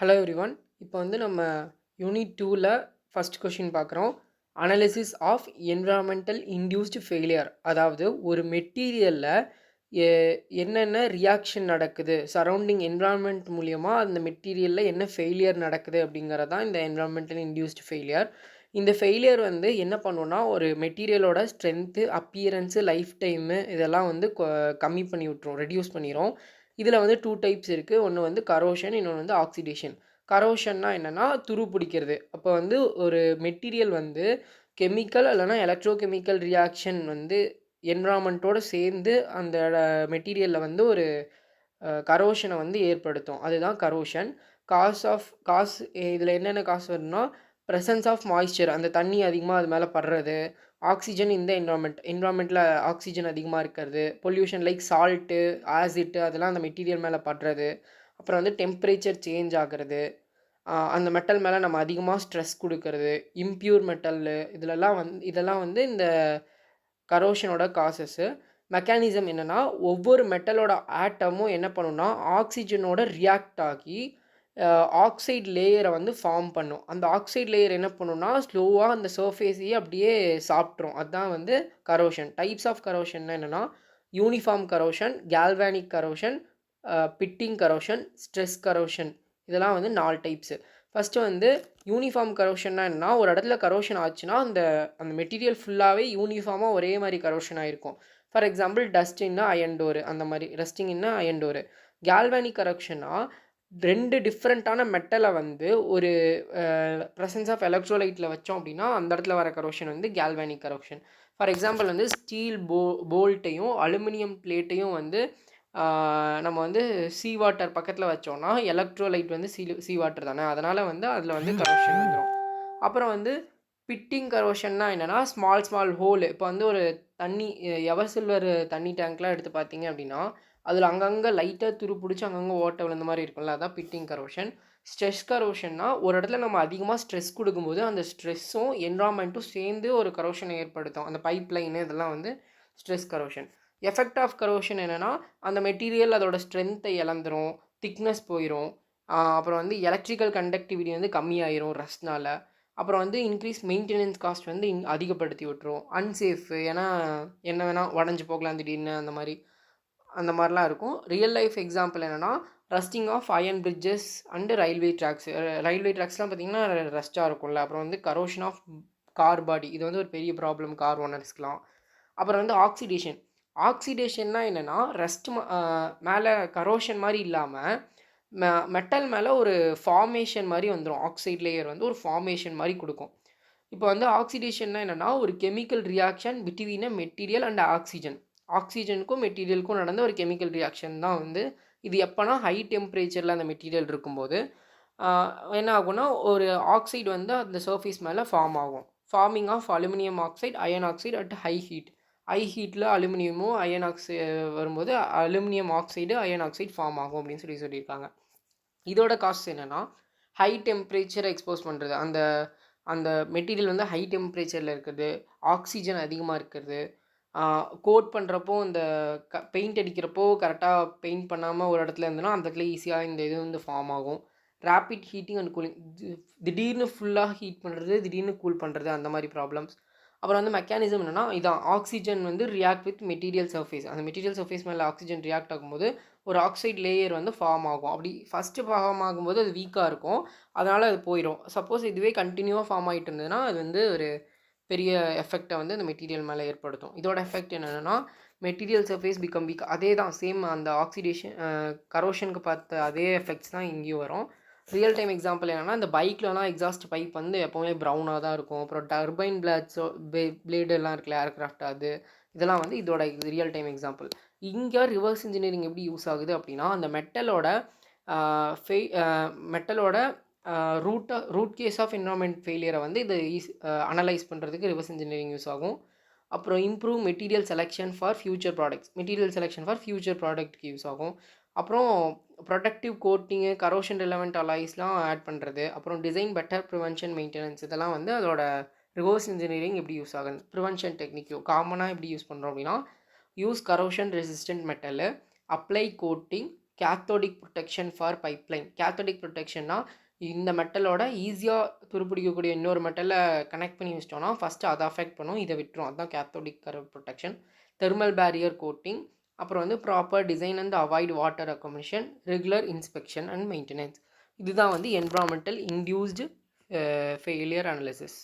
Hello everyone. இப்போ வந்து நம்ம யூனிட் 2ல ஃபர்ஸ்ட் கொஸ்டின் பார்க்குறோம். Analysis of environmental induced failure. அதாவது ஒரு மெட்டீரியல்ல எ என்னென்ன ரியாக்ஷன் நடக்குது, சரவுண்டிங் என்விரான்மென்ட் மூலியமா அந்த மெட்டீரியல்ல என்ன ஃபெயிலியர் நடக்குது அப்படிங்கிறது தான் இந்த என்விரான்மென்டல் இன்டியூஸ்டு ஃபெயிலியர். இந்த ஃபெயிலியர் வந்து என்ன பண்ணும்னா, ஒரு மெட்டீரியலோட ஸ்ட்ரென்த்து, அப்பியரன்ஸு, லைஃப் டைமு இதெல்லாம் வந்து கம்மி பண்ணி விட்டுரும், ரெடியூஸ் பண்ணிரும். இதில் வந்து 2 டைப்ஸ் இருக்குது. ஒன்று வந்து கரோஷன், இன்னொன்று வந்து ஆக்சிடேஷன். கரோஷன்னா என்னென்னா துரு பிடிக்கிறது. அப்போ வந்து ஒரு மெட்டீரியல் வந்து கெமிக்கல் இல்லைனா எலக்ட்ரோ கெமிக்கல் ரியாக்ஷன் வந்து என்விரான்மெண்ட்டோடு சேர்ந்து அந்த மெட்டீரியலில் வந்து ஒரு கரோஷனை வந்து ஏற்படுத்தும். அதுதான் கரோஷன். காஸ் இதில் என்னென்ன காசு வரும்னா, ப்ரெசன்ஸ் ஆஃப் மாய்ஸ்சர், அந்த தண்ணி அதிகமாக அது மேலே படுறது, ஆக்சிஜன் இந்த என்விரான்மெண்ட்டில் ஆக்சிஜன் அதிகமாக இருக்கிறது, பொல்யூஷன் லைக் சால்ட்டு, ஆசிட்டு அதெல்லாம் அந்த மெட்டீரியல் மேலே படுறது, அப்புறம் வந்து டெம்பரேச்சர் சேஞ்ச் ஆகிறது, அந்த மெட்டல் மேலே நம்ம அதிகமாக ஸ்ட்ரெஸ் கொடுக்கறது, இம்ப்யூர் மெட்டல்லு இதெல்லாம் வந்து இந்த கரோஷனோட காசஸ்ஸு. மெக்கானிசம் என்னென்னா, ஒவ்வொரு மெட்டலோட ஆட்டமும் என்ன பண்ணுன்னா, ஆக்சிஜனோட ரியாக்ட் ஆகி ஆக்சைடு லேயரை வந்து ஃபார்ம் பண்ணும். அந்த ஆக்சைடு லேயர் என்ன பண்ணுன்னா, ஸ்லோவாக அந்த சர்ஃபேஸையே அப்படியே சாப்பிட்ரும். அதுதான் வந்து கரோஷன். டைப்ஸ் ஆஃப் கரோஷன்னா என்னென்னா, uniform corrosion, galvanic corrosion, pitting corrosion, stress corrosion. இதெல்லாம் வந்து 4 டைப்ஸு. ஃபஸ்ட்டு வந்து யூனிஃபார்ம் கரோஷன்னா என்னன்னா, ஒரு இடத்துல கரோஷன் ஆச்சுன்னா அந்த அந்த மெட்டீரியல் ஃபுல்லாகவே யூனிஃபார்மாக ஒரே மாதிரி கரோஷன் ஆகிருக்கும். For example dust in iron door, அந்த மாதிரி rusting in iron door. Galvanic கரோஷன்னா 2 டிஃப்ரெண்ட்டான மெட்டலை வந்து ஒரு ப்ரெசன்ஸ் ஆஃப் எலக்ட்ரோலைட்டில் வச்சோம் அப்படின்னா அந்த இடத்துல வர கரோஷன் வந்து கேல்வானிக் கரோஷன். ஃபார் எக்ஸாம்பிள் வந்து ஸ்டீல் போல்ட்டையும் அலுமினியம் பிளேட்டையும் வந்து நம்ம வந்து சீ வாட்டர் பக்கத்தில் வச்சோம்னா எலக்ட்ரோலைட் வந்து சீ வாட்டர் தானே, அதனால் வந்து அதில் வந்து கரோஷன் வந்துடும். அப்புறம் வந்து பிட்டிங் கரோஷன்னா என்னென்னா, ஸ்மால் ஹோல். இப்போ வந்து ஒரு தண்ணி எவர்சில்வர் தண்ணி டேங்க்லாம் எடுத்து பார்த்தீங்க அப்படின்னா அதில் அங்கங்கே லைட்டாக துரு பிடிச்சி அங்கங்கே ஓட்டை விழுந்த மாதிரி இருக்கும்ல, அதான் பிட்டிங் கரோஷன். ஸ்ட்ரெஸ் கரோஷன்னா ஒரு இடத்துல நம்ம அதிகமாக ஸ்ட்ரெஸ் கொடுக்கும்போது அந்த ஸ்ட்ரெஸ்ஸும் என்விரான்மெண்ட்டும் சேர்ந்து ஒரு கரோஷனை ஏற்படுத்தும். அந்த பைப் லைனு இதெல்லாம் வந்து stress corrosion. Effect of corrosion என்னென்னா, அந்த மெட்டீரியல் அதோட ஸ்ட்ரென்த்தை இழந்துரும், திக்னஸ் போயிடும், அப்புறம் வந்து எலக்ட்ரிக்கல் கண்டக்டிவிட்டி வந்து கம்மியாயிரும் ரஸ்ட்னால. அப்புறம் வந்து இன்க்ரீஸ் மெயின்டெனன்ஸ் காஸ்ட் வந்து அதிகப்படுத்தி விட்டுரும். அன்சேஃப், ஏன்னா என்ன வேணால் உடஞ்சி போகலாம் திடீர்னு, அந்த மாதிரிலாம் இருக்கும். ரியல் லைஃப் எக்ஸாம்பிள் என்னென்னா, rusting of iron bridges and railway tracks. Railway ட்ராக்ஸ்லாம் பார்த்திங்கன்னா ரஸ்ட்டாக இருக்கும்ல. அப்புறம் வந்து கரோஷன் ஆஃப் கார் பாடி, இது வந்து ஒரு பெரிய ப்ராப்ளம் கார் ஓனர்ஸ்க்குலாம். அப்புறம் வந்து ஆக்சிடேஷன்னா என்னென்னா, ரஸ்ட் மேலே கரோஷன் மாதிரி இல்லாமல் மெட்டல் மேலே ஒரு ஃபார்மேஷன் மாதிரி வந்துடும். ஆக்சைடு லேயர் வந்து ஒரு ஃபார்மேஷன் மாதிரி கொடுக்கும். இப்போ வந்து ஆக்சிடேஷன்னா என்னென்னா, ஒரு chemical reaction between a material and oxygen. ஆக்சிஜனுக்கும் மெட்டீரியலுக்கும் நடந்த ஒரு கெமிக்கல் ரியாக்ஷன் தான் வந்து இது. எப்போனா ஹை டெம்பரேச்சரில் அந்த மெட்டீரியல் இருக்கும்போது என்ன ஆகும்னா, ஒரு ஆக்சைடு வந்து அந்த சர்ஃபேஸ் மேலே ஃபார்ம் ஆகும். Farming of aluminium oxide, iron oxide at high ஹீட்டில் அலுமினியமும் அயன் வரும்போது aluminium oxide, iron oxide form ஆகும் அப்படின்னு சொல்லியிருக்காங்க. இதோட காஸ்ட் என்னென்னா, ஹை டெம்பரேச்சரை எக்ஸ்போஸ் பண்ணுறது, அந்த அந்த மெட்டீரியல் வந்து ஹை டெம்பரேச்சரில் இருக்கிறது, ஆக்சிஜன் அதிகமாக இருக்கிறது, கோட் பண்ணுறப்போ இந்த பெயிண்ட் அடிக்கிறப்போ கரெக்டாக பெயிண்ட் பண்ணாமல் ஒரு இடத்துல இருந்ததுன்னா அந்த இடத்துல ஈஸியாக இந்த இது வந்து ஃபார்ம் ஆகும். ரேப்பிட் ஹீட்டிங் அண்ட் கூலிங், திடீர்னு ஃபுல்லாக ஹீட் பண்ணுறது, திடீர்னு கூல் பண்ணுறது, அந்த மாதிரி ப்ராப்ளம்ஸ். அப்புறம் வந்து மெக்கானிசம் என்னென்னா, இதான் ஆக்சிஜன் வந்து ரியாக்ட் வித் மெட்டீரியல் சர்ஃபேஸ். அந்த மெட்டீரியல் சர்ஃபேஸ் மேலே ஆக்சிஜன் ரியாக்ட் ஆகும்போது ஒரு ஆக்சைடு லேயர் வந்து ஃபார்ம் ஆகும். அப்படி ஃபஸ்ட்டு ஃபார்ம் ஆகும்போது அது வீக்காக இருக்கும், அதனால் அது போயிடும். சப்போஸ் இதுவே கண்டினியூவாக ஃபார்ம் ஆகிட்டு இருந்ததுன்னா அது வந்து ஒரு பெரிய எஃபெக்டை வந்து அந்த மெட்டீரியல் மேலே ஏற்படுத்தும். இதோட எஃபெக்ட் என்னென்னா, மெட்டீரியல் சர்ஃபேஸ் பிகம் வீக். அதே தான் சேம் அந்த ஆக்சிடேஷன் கரோஷனுக்கு பார்த்த அதே எஃபெக்ட்ஸ் தான் இங்கேயும் வரும். ரியல் டைம் எக்ஸாம்பிள் என்னென்னா, இந்த பைக்லலாம் எக்ஸாஸ்ட் பைப் வந்து எப்போவுமே ப்ரௌனாக தான் இருக்கும். அப்புறம் டர்பைன் பிளேடெல்லாம் இருக்குல்ல, ஏர்க்ராஃப்ட், இதெல்லாம் வந்து இதோட ரியல் டைம் எக்ஸாம்பிள். இங்கே ரிவர்ஸ் இன்ஜினியரிங் எப்படி யூஸ் ஆகுது அப்படின்னா, அந்த மெட்டலோட ரூட் கேஸ் ஆஃப் என்விரான்மெண்ட் ஃபெயிலியரை வந்து இது அனலைஸ் பண்ணுறதுக்கு ரிவர்ஸ் இன்ஜினியரிங் யூஸ் ஆகும். அப்புறம் improve material selection for future ப்ராடக்ட்க்கு யூஸ் ஆகும். அப்புறம் ப்ரொடக்டிவ் கோட்டிங்கு, கரோஷன் ரிலவெண்ட் அலாய்ஸ்லாம் ஆட் பண்ணுறது, அப்புறம் டிசைன் பெட்டர் ப்ரிவென்ஷன் மெயின்டெனன்ஸ், இதெல்லாம் வந்து அதோட ரிவர்ஸ் இன்ஜினியரிங் எப்படி யூஸ் ஆகுது. ப்ரிவென்ஷன் டெக்னிக் காமனாக எப்படி யூஸ் பண்ணுறோம் அப்படின்னா, use corrosion resistant metal, apply coating, cathodic protection for pipeline. Cathodic ப்ரொடெக்ஷன்னா இந்த மெட்டலோட ஈஸியாக துருப்பிடிக்கக்கூடிய இன்னொரு மெட்டலை கனெக்ட் பண்ணி வச்சிட்டோம்னா ஃபஸ்ட்டு அதை அஃபெக்ட் பண்ணும், இதை விட்டுரும். அதுதான் cathodic current protection. Thermal barrier coating, அப்புறம் வந்து proper design and avoid water accommodation, regular inspection and maintenance. இதுதான் வந்து என்விரான்மெண்டல் இன்டியூஸ்டு ஃபெயிலியர் அனாலிசிஸ்.